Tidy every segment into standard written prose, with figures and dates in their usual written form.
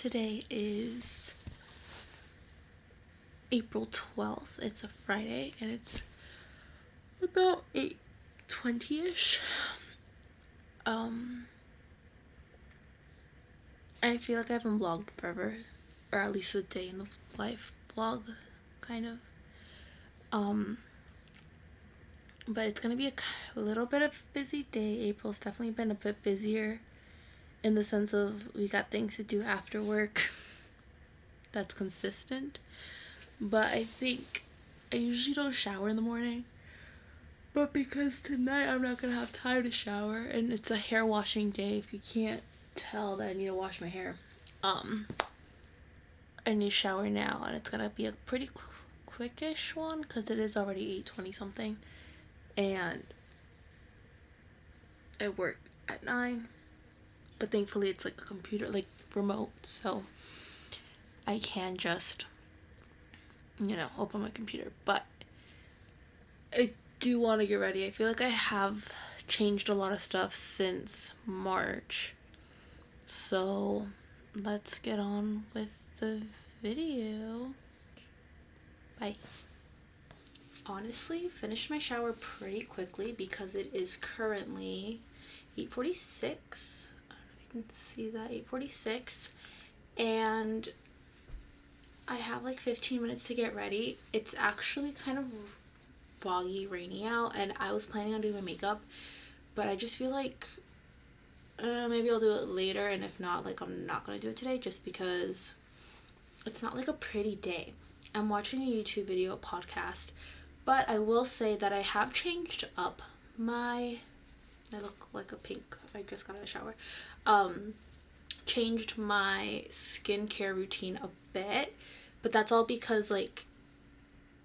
Today is April 12th. It's a Friday and it's about 8:20ish. I feel like I haven't vlogged forever, or at least a day in the life vlog, kind of. But it's gonna be a little bit of a busy day. April's definitely been a bit busier in the sense of we got things to do after work. That's consistent. But I think I usually don't shower in the morning. But because tonight I'm not gonna have time to shower, and it's a hair washing day, if you can't tell that I need to wash my hair, I need to shower now, and it's gonna be a pretty quickish one because it is already 8:20 something, and I work at 9. But thankfully it's like a computer, like remote, so I can just, open my computer. But I do want to get ready. I feel like I have changed a lot of stuff since March. So let's get on with the video. Bye. Honestly, finished my shower pretty quickly because it is currently 8:46. I don't know if you can see that. 8:46. And I have like 15 minutes to get ready. It's actually kind of foggy, rainy out, and I was planning on doing my makeup, but I just feel like maybe I'll do it later, and if not, like, I'm not gonna do it today just because it's not like a pretty day. I'm watching a YouTube video, a podcast, but I will say that I have changed up I look like a pink, I just got out of the shower, changed my skincare routine a bit, but that's all because, like,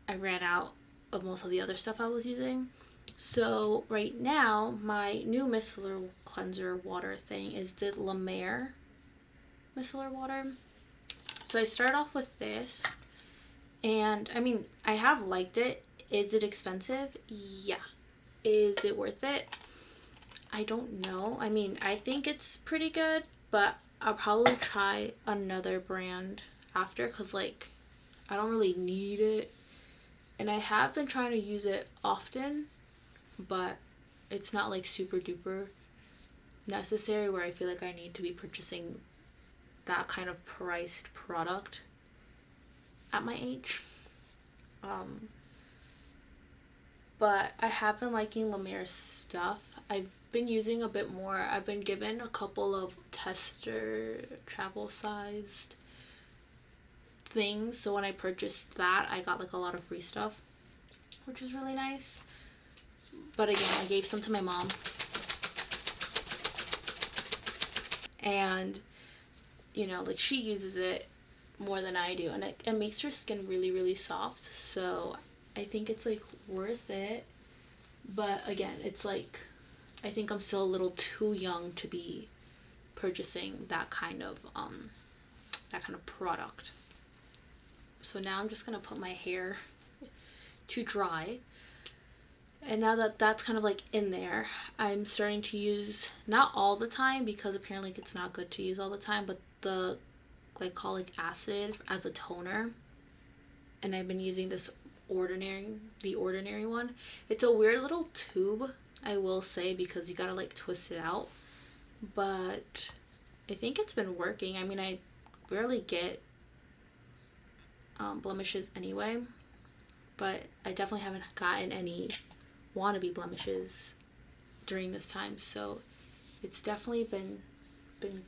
I ran out of most of the other stuff I was using. So right now my new micellar cleanser water thing is the La Mer micellar water. So I started off with this, and I mean, I have liked it. Is it expensive? Yeah. Is it worth it? I don't know. I mean, I think it's pretty good, but I'll probably try another brand after, because, like, I don't really need it. And I have been trying to use it often, but it's not like super duper necessary where I feel like I need to be purchasing that kind of priced product at my age. But I have been liking La Mer's stuff. I've been using a bit more. I've been given a couple of tester travel sized things, so when I purchased that, I got like a lot of free stuff, which is really nice. But again, I gave some to my mom, and like, she uses it more than I do, and it makes her skin really, really soft. So I think it's like worth it. But again, it's like, I think I'm still a little too young to be purchasing that kind of product. So now I'm just gonna put my hair to dry. And now that that's kind of like in there, I'm starting to use, not all the time because apparently it's not good to use all the time, but the glycolic acid as a toner. And I've been using the ordinary one. It's a weird little tube, I will say, because you gotta like twist it out. But I think it's been working. I mean, I rarely get blemishes anyway, but I definitely haven't gotten any wannabe blemishes during this time, so it's definitely been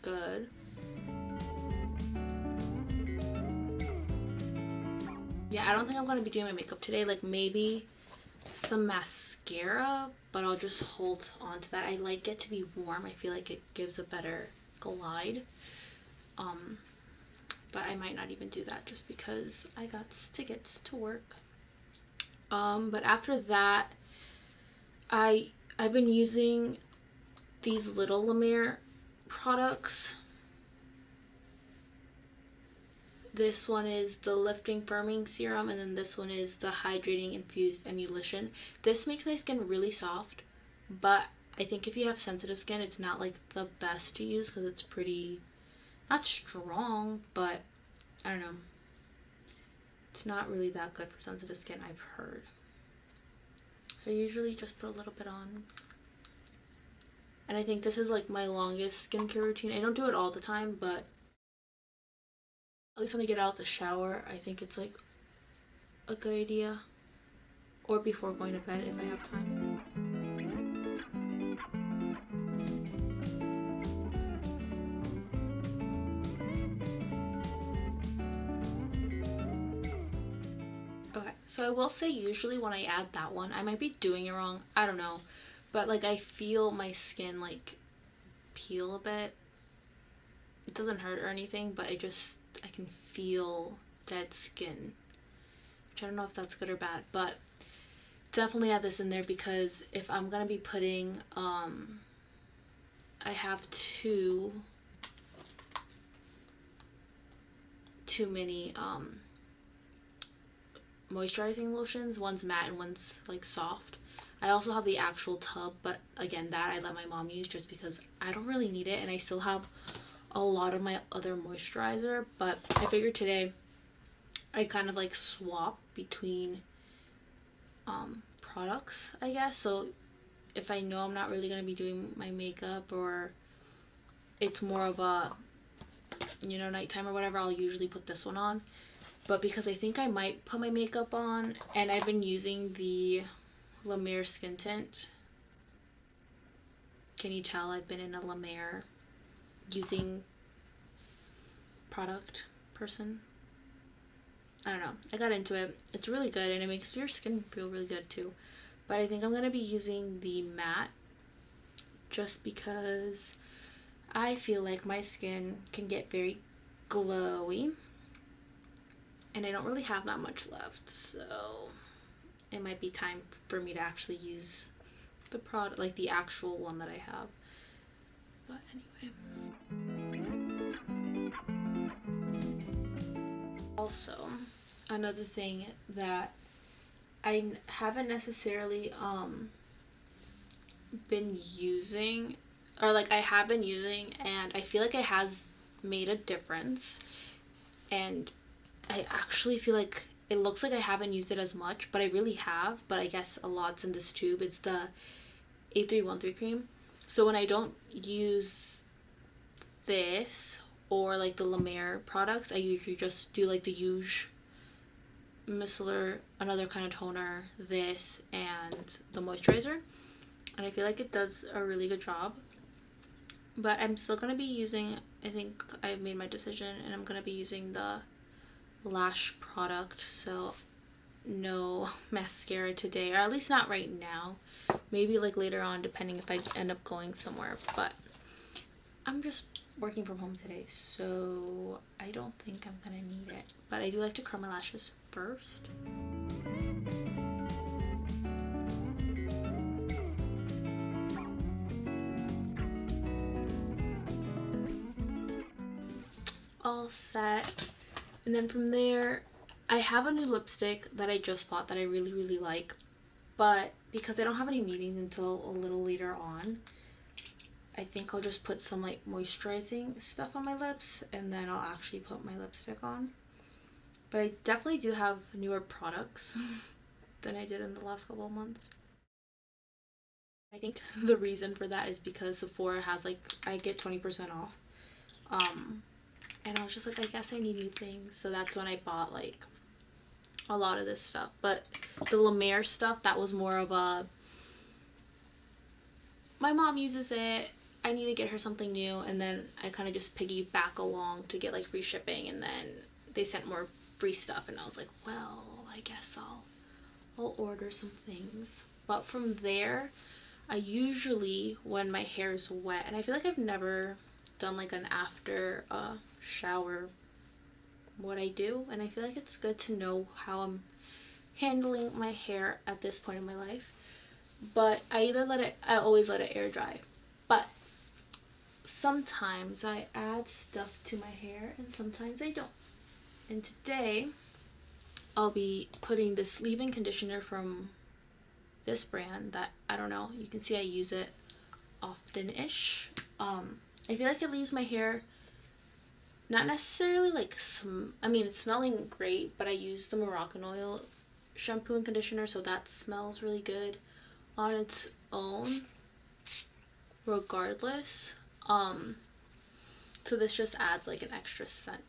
good. Yeah, I don't think I'm gonna be doing my makeup today. Like, maybe some mascara, but I'll just hold on to that. I like it to be warm. I feel like it gives a better glide. But I might not even do that just because I got tickets to work. But after that, I've been using these little La Mer products. This one is the lifting firming serum, and then this one is the hydrating infused emulsion. This makes my skin really soft, but I think if you have sensitive skin, it's not like the best to use because it's pretty not strong, but I don't know. It's not really that good for sensitive skin, I've heard. So I usually just put a little bit on. And I think this is like my longest skincare routine. I don't do it all the time, but at least when I get out of the shower, I think it's like a good idea. Or before going to bed if I have time. Okay, so I will say usually when I add that one, I might be doing it wrong. I don't know. But like I feel my skin like peel a bit. It doesn't hurt or anything, but I can feel dead skin. Which I don't know if that's good or bad, but definitely add this in there because if I'm gonna be putting I have too many moisturizing lotions. One's matte and one's like soft. I also have the actual tub, but again, that I let my mom use just because I don't really need it, and I still have a lot of my other moisturizer. But I figured today I kind of like swap between products, I guess. So if I know I'm not really going to be doing my makeup, or it's more of a, you know, nighttime or whatever, I'll usually put this one on. But because I think I might put my makeup on, and I've been using the La Mer skin tint. Can you tell I've been in a La Mer using product person? I don't know. I got into it. It's really good, and it makes your skin feel really good too. But I think I'm going to be using the matte just because I feel like my skin can get very glowy, and I don't really have that much left, so it might be time for me to actually use the product, like the actual one that I have. But anyway. Also, another thing that I haven't necessarily been using, or like I have been using, and I feel like it has made a difference, and I actually feel like it looks like I haven't used it as much, but I really have. But I guess a lot's in this tube. It's the A313 cream. So when I don't use this or like the La Mer products, I usually just do like the Huge Micellar, another kind of toner, this, and the moisturizer. And I feel like it does a really good job. But I'm still going to be using, I think I've made my decision, and I'm going to be using the lash product. So no mascara today, or at least not right now. Maybe like later on, depending if I end up going somewhere. But I'm just working from home today, so I don't think I'm gonna need it. But I do like to curl my lashes first. All set. And then from there, I have a new lipstick that I just bought that I really, really like. But because I don't have any meetings until a little later on, I think I'll just put some like moisturizing stuff on my lips, and then I'll actually put my lipstick on. But I definitely do have newer products than I did in the last couple of months. I think the reason for that is because Sephora has like, I get 20% off. And I was just like, I guess I need new things. So that's when I bought like a lot of this stuff. But the La Mer stuff, that was more of a, my mom uses it, I need to get her something new, and then I kind of just piggyback along to get like free shipping, and then they sent more free stuff, and I was like, well, I guess I'll order some things. But from there, I usually, when my hair is wet, and I feel like I've never done like an after shower what I do, and I feel like it's good to know how I'm handling my hair at this point in my life. But I always let it air dry. But sometimes I add stuff to my hair and sometimes I don't. And today I'll be putting this leave-in conditioner from this brand that, I don't know, you can see I use it often-ish. I feel like it leaves my hair not necessarily like I mean, it's smelling great, but I use the Moroccan oil shampoo and conditioner, so that smells really good on its own regardless. So this just adds like an extra scent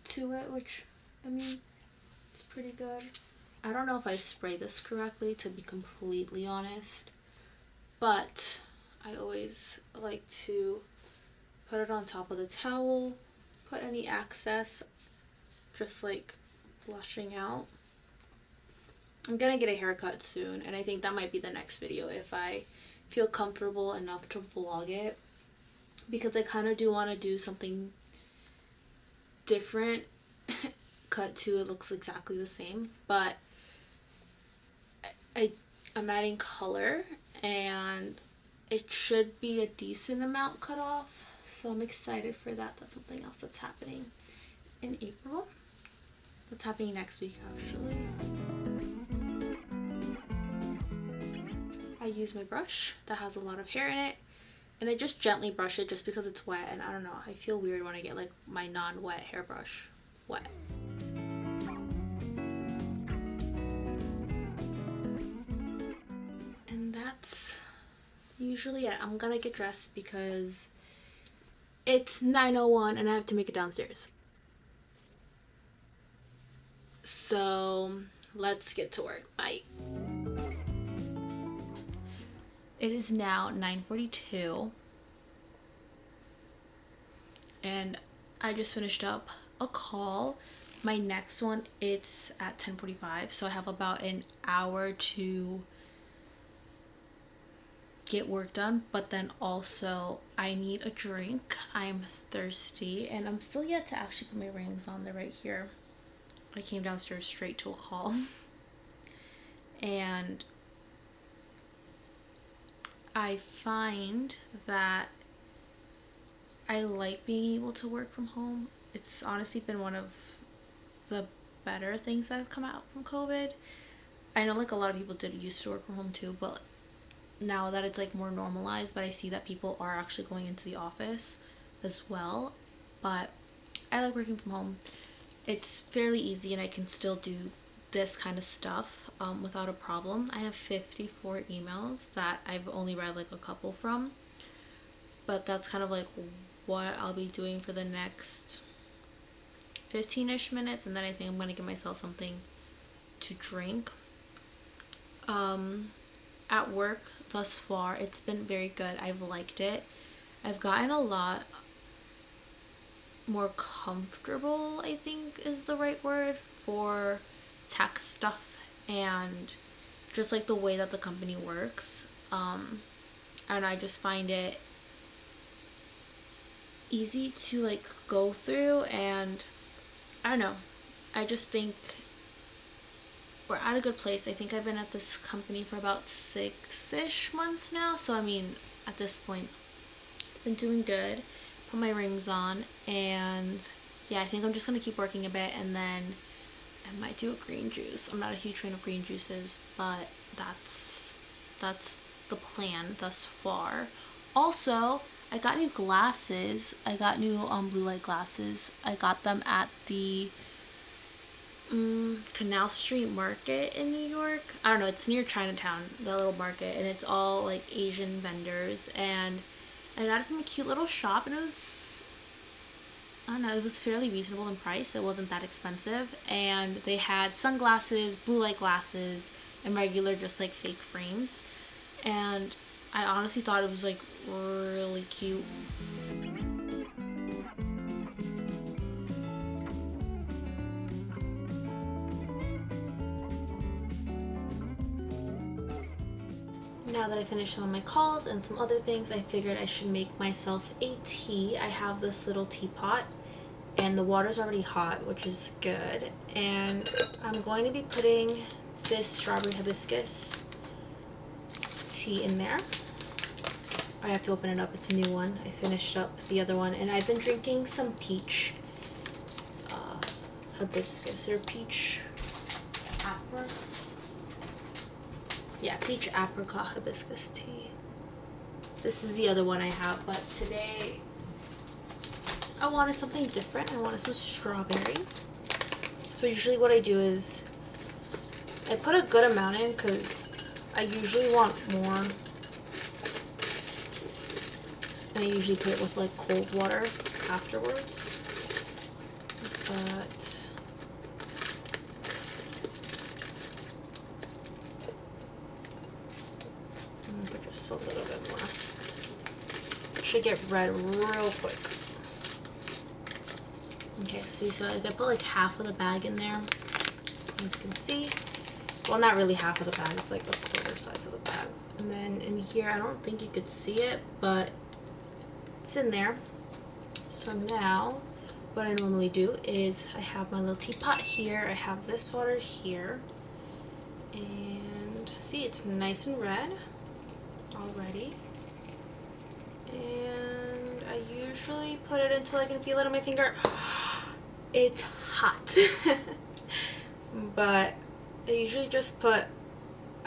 to it, which, I mean, it's pretty good. I don't know if I spray this correctly, to be completely honest, but I always like to put it on top of the towel, put any excess just like flushing out. I'm gonna get a haircut soon, and I think that might be the next video if I feel comfortable enough to vlog it, because I kind of do want to do something different. Cut to, it looks exactly the same, but I'm adding color, and it should be a decent amount cut off, so I'm excited for that. That's something else that's happening in April. That's happening next week, actually. I use my brush that has a lot of hair in it, and I just gently brush it just because it's wet, and I don't know, I feel weird when I get like my non-wet hairbrush wet. And that's usually it. I'm gonna get dressed because it's 9:01 and I have to make it downstairs. So let's get to work. Bye. It is now 9:42 and I just finished up a call. My next one, it's at 10:45, so I have about an hour to get work done, but then also I need a drink. I'm thirsty, and I'm still yet to actually put my rings on. They're right here. I came downstairs straight to a call, and I find that I like being able to work from home. It's honestly been one of the better things that have come out from COVID. I know like a lot of people did used to work from home too, but now that it's like more normalized, but I see that people are actually going into the office as well. But I like working from home. It's fairly easy, and I can still do this kind of stuff without a problem. I have 54 emails that I've only read like a couple from, but that's kind of like what I'll be doing for the next 15-ish minutes, and then I think I'm gonna give myself something to drink. At work thus far, it's been very good. I've liked it. I've gotten a lot more comfortable, I think is the right word, for tech stuff and just like the way that the company works. And I just find it easy to like go through, and I don't know, I just think we're at a good place. I think I've been at this company for about 6-ish months now, so I mean, at this point, I've been doing good. Put my rings on, and yeah, I think I'm just gonna keep working a bit, and then I might do a green juice. I'm not a huge fan of green juices, but that's the plan thus far. Also, I got new glasses. I got new blue light glasses. I got them at the Canal Street Market in New York. I don't know, it's near Chinatown, the little market, and it's all like Asian vendors, and I got it from a cute little shop, and it was, I don't know, it was fairly reasonable in price. It wasn't that expensive, and they had sunglasses, blue light glasses, and regular just like fake frames, and I honestly thought it was like really cute. Now that I finished some of my calls and some other things, I figured I should make myself a tea. I have this little teapot, and the water's already hot, which is good. And I'm going to be putting this strawberry hibiscus tea in there. I have to open it up. It's a new one. I finished up the other one, and I've been drinking some peach hibiscus, or peach apricot. Yeah, peach apricot hibiscus tea. This is the other one I have, but today I wanted something different. I wanted some strawberry. So usually what I do is I put a good amount in because I usually want more. And I usually put it with like cold water afterwards. But I'm gonna put just a little bit more. It should get red real quick. Okay, see, so I put like half of the bag in there, as you can see. Well, not really half of the bag, it's like a quarter size of the bag. And then in here, I don't think you could see it, but it's in there. So now, what I normally do is I have my little teapot here, I have this water here, and see, it's nice and red already. And I usually put it until I can feel it on my finger. It's hot. But I usually just put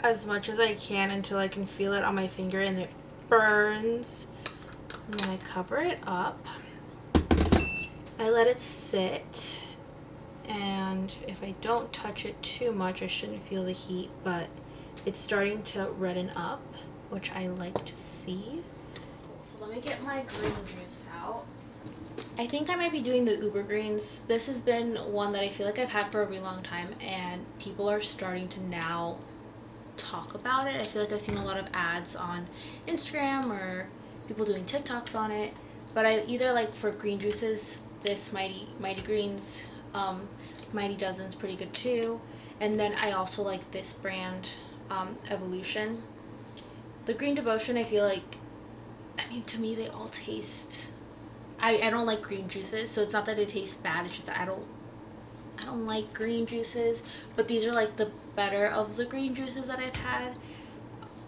as much as I can until I can feel it on my finger and it burns. And then I cover it up. I let it sit, and if I don't touch it too much, I shouldn't feel the heat, but it's starting to redden up, which I like to see. So let me get my green juice out. I think I might be doing the Uber greens. This has been one that I feel like I've had for a really long time, and people are starting to now talk about it. I feel like I've seen a lot of ads on Instagram or people doing TikToks on it. But I either like for green juices, this Mighty Greens, Mighty Dozen's pretty good too. And then I also like this brand, Evolution. The Green Devotion, I feel like, I mean, to me they all taste, I don't like green juices, so it's not that they taste bad, it's just that I don't like green juices, but these are like the better of the green juices that I've had,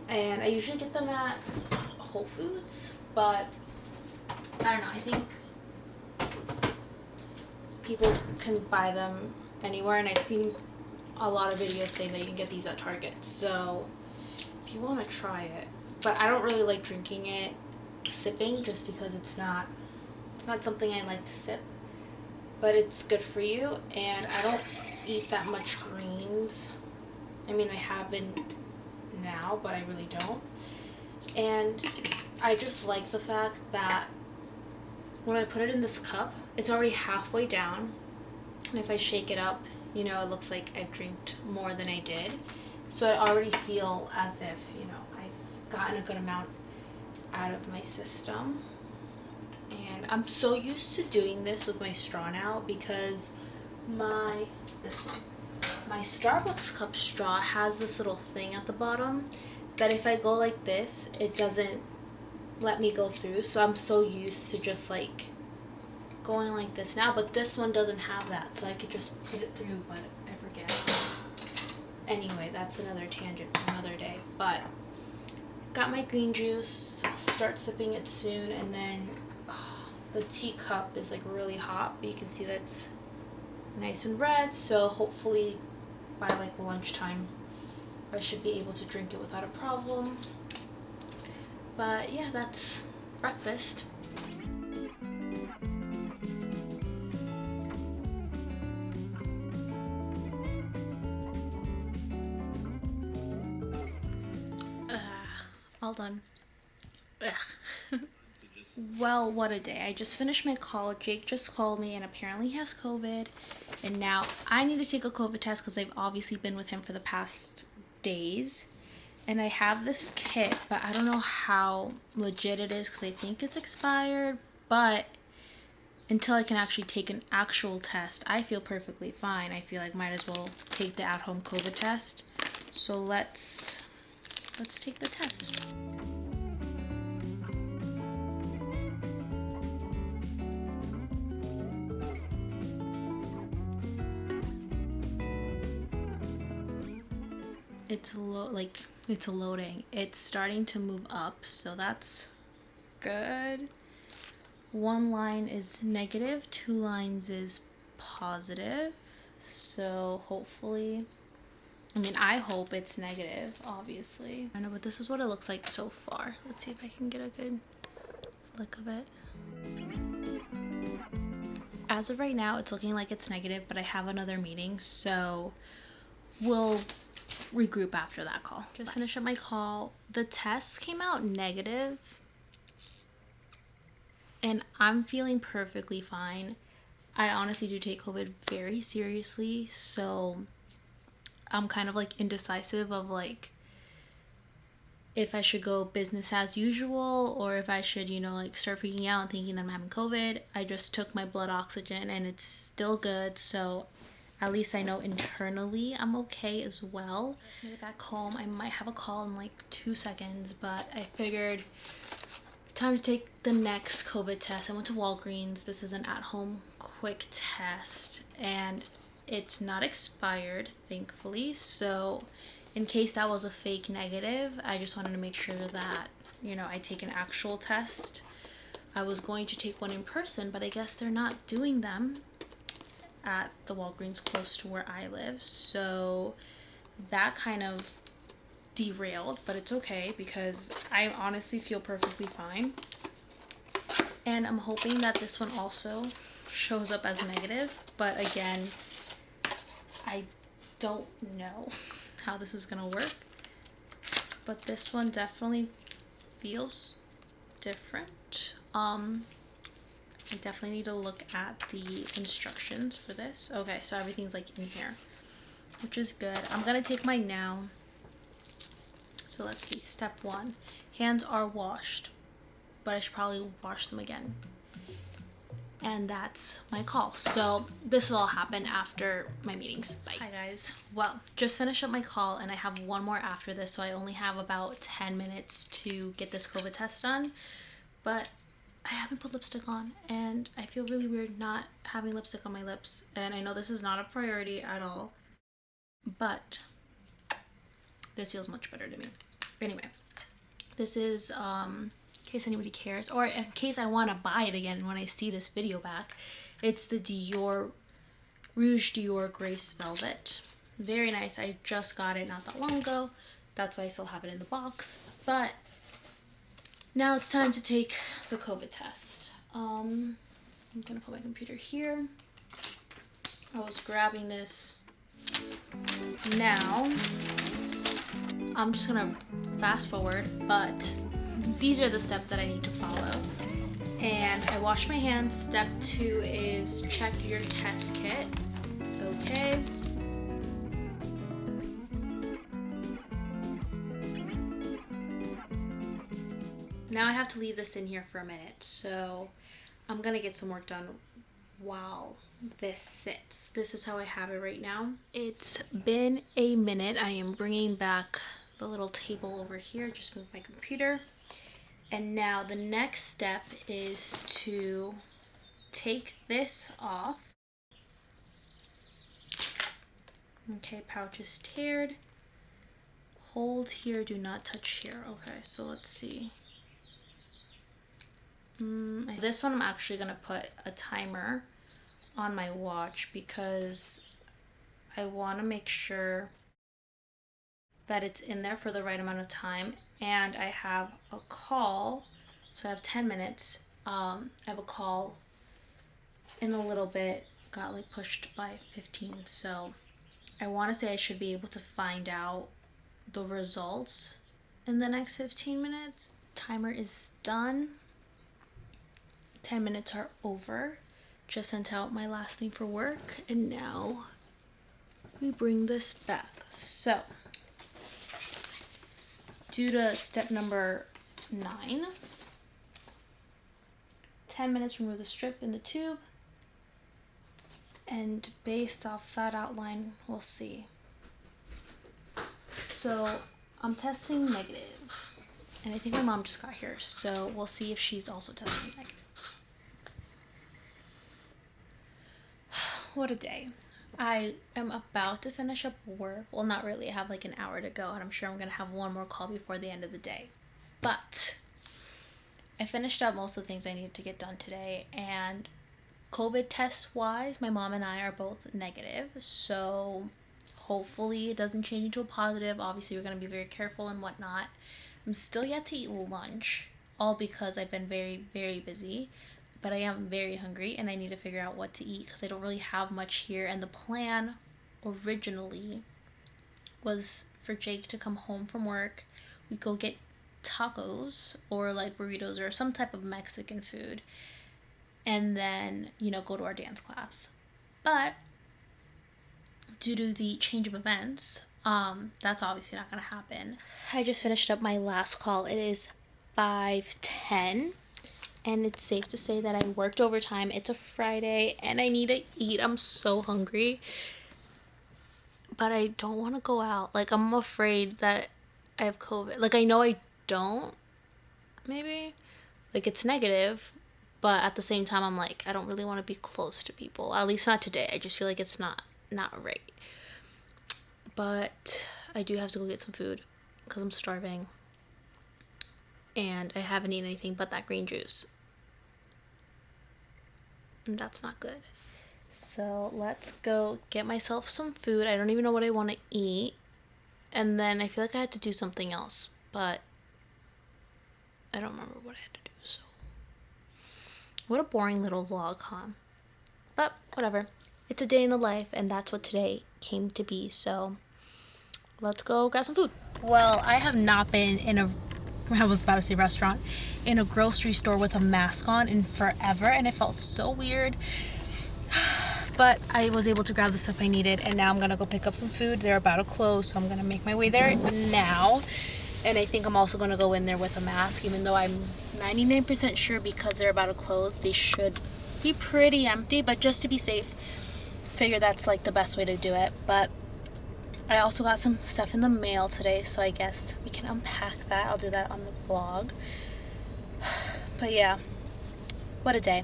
and I usually get them at Whole Foods, but I don't know, I think people can buy them anywhere, and I've seen a lot of videos saying that you can get these at Target, so if you want to try it. But I don't really like drinking it sipping, just because it's not something I like to sip, but it's good for you, and I don't eat that much greens. I mean, I have been now, but I really don't. And I just like the fact that when I put it in this cup, it's already halfway down, and if I shake it up, you know, it looks like I've drank more than I did. So I already feel as if, you know, I've gotten a good amount out of my system. And I'm so used to doing this with my straw now, because my Starbucks cup straw has this little thing at the bottom that if I go like this, it doesn't let me go through. So I'm so used to just like going like this now, but this one doesn't have that, so I could just put it through, but I forget. Anyway, that's another tangent for another day. But got my green juice, I'll start sipping it soon, and then the teacup is like really hot, but you can see that it's nice and red, so hopefully by like lunchtime I should be able to drink it without a problem. But yeah, that's breakfast. All done. Ugh. Well, what a day. I just finished my call. Jake just called me and apparently he has COVID. And now I need to take a COVID test because I've obviously been with him for the past days. And I have this kit, but I don't know how legit it is because I think it's expired. But until I can actually take an actual test, I feel perfectly fine. I feel like might as well take the at-home COVID test. So let's take the test. It's loading. It's starting to move up, so that's good. One line is negative, 2 lines is positive. So hopefully, I mean, I hope it's negative, obviously. I know, but this is what it looks like so far. Let's see if I can get a good flick of it. as of right now, it's looking like it's negative, but I have another meeting, so we'll regroup after that call. Just finish up my call. The test came out negative, and I'm feeling perfectly fine. I honestly do take COVID very seriously, so I'm kind of like indecisive of like if I should go business as usual or if I should, like start freaking out and thinking that I'm having COVID. I just took my blood oxygen and it's still good, so at least I know internally I'm okay as well. Just made it back home. I might have a call in like 2 seconds, but I figured time to take the next COVID test. I went to Walgreens. This is an at-home quick test and it's not expired, thankfully, so in case that was a fake negative, I just wanted to make sure that, I take an actual test. I was going to take one in person, but I guess they're not doing them at the Walgreens close to where I live, so that kind of derailed, but it's okay because I honestly feel perfectly fine. And I'm hoping that this one also shows up as negative, but again, I don't know how this is gonna work, but this one definitely feels different. I definitely need to look at the instructions for this. Okay, so everything's like in here, which is good. I'm gonna take mine now. So let's see. Step 1, hands are washed, but I should probably wash them again. And that's my call. So this will all happen after my meetings. Bye. Hi guys. Well, just finished up my call and I have one more after this, so I only have about 10 minutes to get this COVID test done. But I haven't put lipstick on and I feel really weird not having lipstick on my lips. And I know this is not a priority at all, but this feels much better to me. Anyway, this is in case anybody cares, or in case I want to buy it again when I see this video back. It's the Rouge Dior Grace Velvet. Very nice. I just got it not that long ago. That's why I still have it in the box. But now it's time to take the COVID test. I'm gonna put my computer here. I was grabbing this now. I'm just gonna fast forward, but these are the steps that I need to follow. And I wash my hands. Step 2 is check your test kit. Okay. Now I have to leave this in here for a minute, so I'm gonna get some work done while this sits. This is how I have it right now. It's been a minute. I am bringing back the little table over here. Just move my computer. And now the next step is to take this off. Okay, pouch is teared. Hold here, do not touch here. Okay, so let's see. This one I'm actually gonna put a timer on my watch because I want to make sure that it's in there for the right amount of time. And I have a call, so I have 10 minutes. I have a call in a little bit, got like pushed by 15, so I want to say I should be able to find out the results in the next 15 minutes. Timer is done. 10 minutes are over. Just sent out my last thing for work, and now we bring this back. So due to step number 9, 10 minutes, remove the strip in the tube, and based off that outline, we'll see. So I'm testing negative, and I think my mom just got here, so we'll see if she's also testing negative. What a day. I am about to finish up work. Well, not really. I have like an hour to go, and I'm sure I'm going to have one more call before the end of the day. But I finished up most of the things I needed to get done today, and COVID test-wise, my mom and I are both negative, so hopefully it doesn't change into a positive. Obviously, we're going to be very careful and whatnot. I'm still yet to eat lunch, all because I've been very, very busy. but I am very hungry and I need to figure out what to eat because I don't really have much here. And the plan originally was for Jake to come home from work. We go get tacos or like burritos or some type of Mexican food, and then, you know, go to our dance class. But due to the change of events, that's obviously not going to happen. I just finished up my last call. It is 5:10, and it's safe to say that I worked overtime. It's a Friday, and I need to eat. I'm so hungry, but I don't want to go out. Like, I'm afraid that I have COVID. Like, I know I don't, maybe. Like, it's negative, but at the same time, I'm like, I don't really want to be close to people. At least not today. I just feel like it's not right. But I do have to go get some food because I'm starving. And I haven't eaten anything but that green juice. And that's not good. So let's go get myself some food. I don't even know what I want to eat. And then I feel like I had to do something else, but I don't remember what I had to do. So what a boring little vlog, huh? But whatever. It's a day in the life, and that's what today came to be. So let's go grab some food. Well, I have not been in I was about to say restaurant, in a grocery store with a mask on in forever, and it felt so weird. But I was able to grab the stuff I needed, and now I'm gonna go pick up some food. They're about to close, so I'm gonna make my way there now. And I think I'm also gonna go in there with a mask, even though I'm 99% sure because they're about to close, they should be pretty empty, but just to be safe, figure that's like the best way to do it. But I also got some stuff in the mail today, so I guess we can unpack that. I'll do that on the vlog. But yeah, what a day.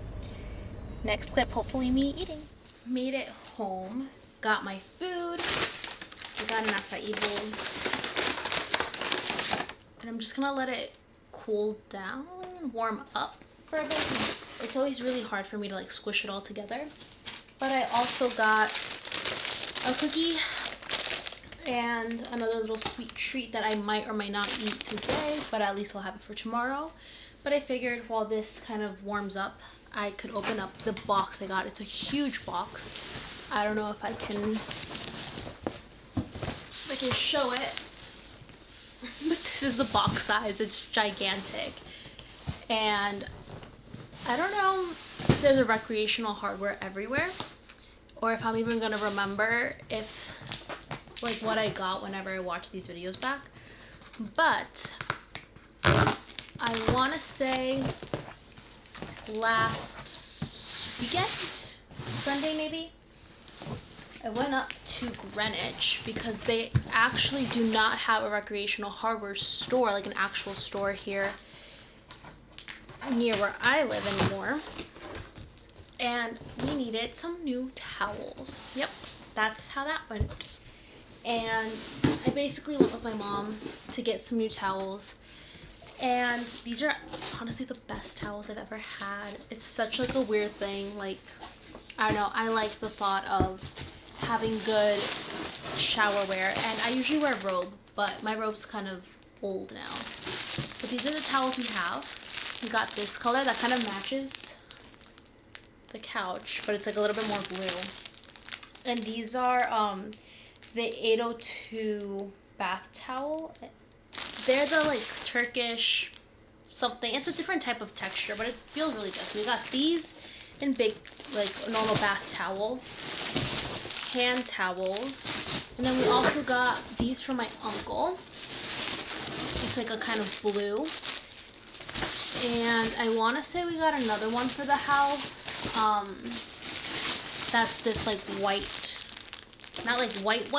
Next clip, hopefully me eating. Made it home, got my food, I got an acai bowl, and I'm just gonna let it cool down, warm up for a bit. It's always really hard for me to like squish it all together. But I also got a cookie and another little sweet treat that I might or might not eat today, but at least I'll have it for tomorrow. But I figured while this kind of warms up, I could open up the box I got. It's a huge box. I don't know if I can show it. But this is the box size. It's gigantic. And I don't know if there's a recreational hardware everywhere, or if I'm even gonna remember if like what I got whenever I watch these videos back. But I want to say last weekend, Sunday maybe, I went up to Greenwich because they actually do not have a recreational hardware store, like an actual store here near where I live anymore. And we needed some new towels. Yep, that's how that went. And I basically went with my mom to get some new towels. And these are honestly the best towels I've ever had. It's such like a weird thing. Like, I don't know, I like the thought of having good shower wear. And I usually wear a robe, but my robe's kind of old now. But these are the towels we have. We got this color that kind of matches the couch, but it's like a little bit more blue. And these are the 802 bath towel. They're the like Turkish something. It's a different type of texture, but it feels really good. So we got these in big, like normal bath towel, hand towels, and then we also got these from my uncle. It's like a kind of blue. And I want to say we got another one for the house. That's this like white, not like white,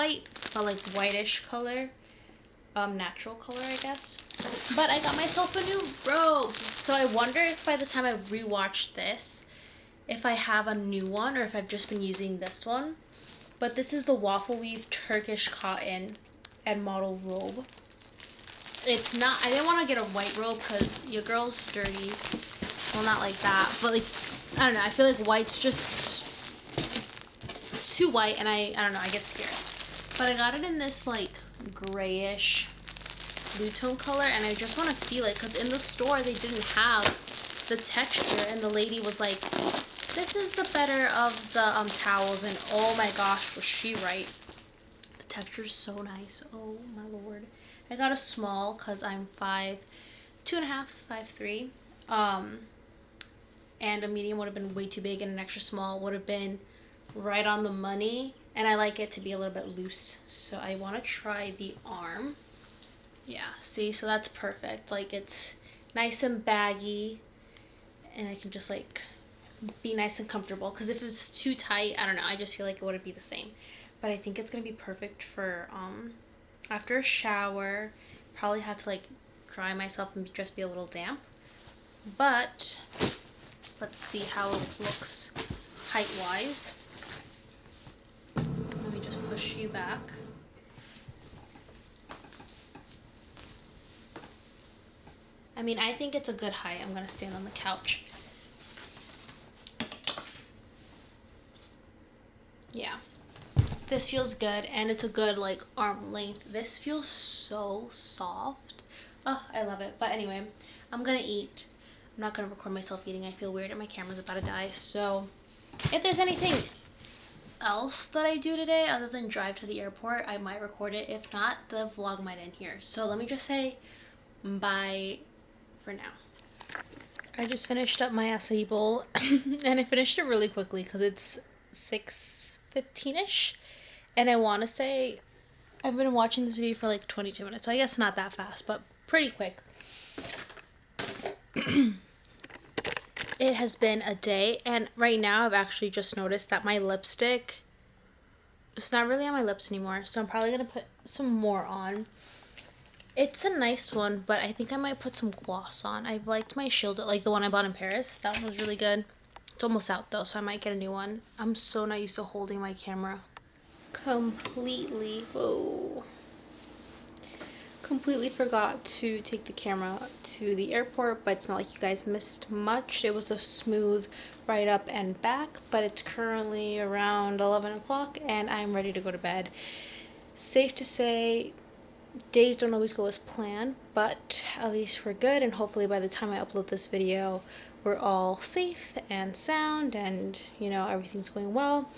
but like whitish color. Natural color, I guess. But I got myself a new robe. So I wonder if by the time I rewatch this, if I have a new one or if I've just been using this one. But this is the waffle weave Turkish cotton and model robe. It's not, I didn't want to get a white robe because your girl's dirty. Well, not like that, but like, I don't know, I feel like white's just too white and I don't know, I get scared. But I got it in this like grayish blue tone color, and I just want to feel it because in the store they didn't have the texture, and the lady was like, this is the better of the towels, and oh my gosh, was she right. The texture is so nice. Oh my lord. I got a small because I'm 5'2.5", 5'3". And a medium would have been way too big, and an extra small would have been right on the money. And I like it to be a little bit loose, so I want to try the arm. Yeah, see, so that's perfect. Like, it's nice and baggy, and I can just like be nice and comfortable, because if it's too tight, I don't know, I just feel like it wouldn't be the same. But I think it's gonna be perfect for after a shower. Probably have to like dry myself and just be a little damp, but let's see how it looks height wise. Let me just push you back. I mean, I think it's a good height. I'm gonna stand on the couch. Yeah, this feels good, and it's a good like arm length. This feels so soft. Oh, I love it. But anyway, I'm gonna eat. I'm not gonna record myself eating. I feel weird and my camera's about to die. So if there's anything else that I do today other than drive to the airport, I might record it. If not, the vlog might end here. So let me just say bye for now. I just finished up my acai bowl and I finished it really quickly because it's 6:15ish, and I want to say I've been watching this video for like 22 minutes, so I guess not that fast, but pretty quick. It has been a day, and right now I've actually just noticed that my lipstick, it's not really on my lips anymore, so I'm probably going to put some more on. It's a nice one, but I think I might put some gloss on. I liked my Shield, like the one I bought in Paris. That one was really good. It's almost out though, so I might get a new one. I'm so not used to holding my camera. Completely forgot to take the camera to the airport, but it's not like you guys missed much. It was a smooth ride up and back, but it's currently around 11 o'clock and I'm ready to go to bed. Safe to say, days don't always go as planned, but at least we're good, and hopefully by the time I upload this video, we're all safe and sound, and you know, everything's going well.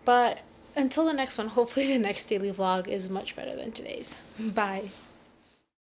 But until the next one, hopefully the next daily vlog is much better than today's. Bye.